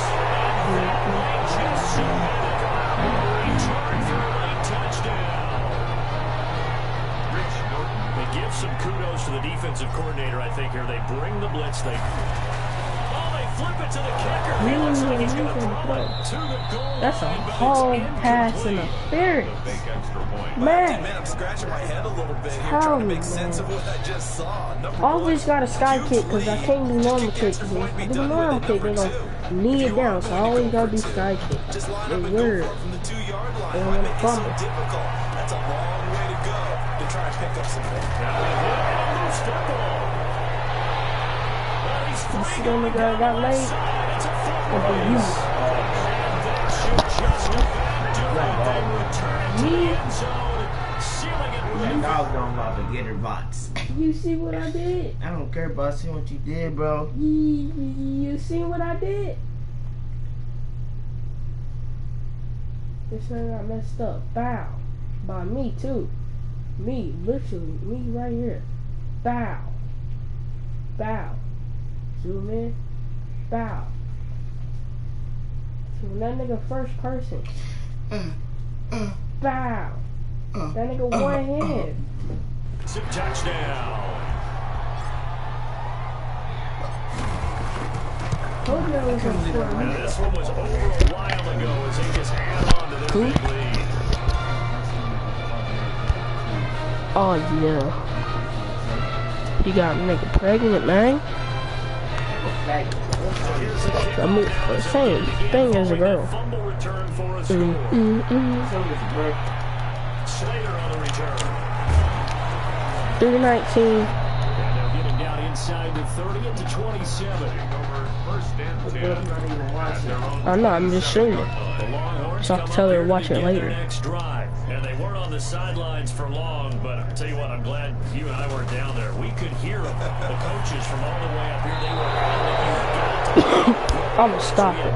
And that play just so return for a late touchdown. They give some kudos to the defensive coordinator, I think, here. They bring the blitz. They flip it to the kicker. He looks like he's going to throw it to the goal. That's a hard pass interference. Man, I'm scratching my head a little bit here, tell trying to me, make sense of what I just saw. always got a sky kick because I can't do normal kick. If I do normal kick, they're going to knee it down, so I always got to do sky kick. Just line up It's and weird. go from the 2-yard line. They Why want make to it so fumble. difficult? That's a long way to go to try and pick up some You see them nigga got laid? Or do you? Dog don't about to get her box. You see what I did? I don't care about seeing what you did, bro. You see what I did? This thing got messed up. Bow. By me too. Me, literally. Me right here. Bow. Bow. Zoom in. Bow. So when that nigga first person. Bow. That nigga one hand. It's a touchdown. Told you that was important. And this one was over a while ago as they just add on to their big lead. Oh yeah. You got a nigga pregnant, man. I mean, same thing as a girl. Fumble return for a score. Slater on the return. 319. And they'll get him down inside the 30 at the 27. I'm not, I'm just showing it. So I can tell her to watch it later. Next drive. And they weren't on the sidelines for long, but I'll tell you what, I'm glad you and I weren't down there. We could hear them. The coaches from all the way up here, they were I'm gonna stop it.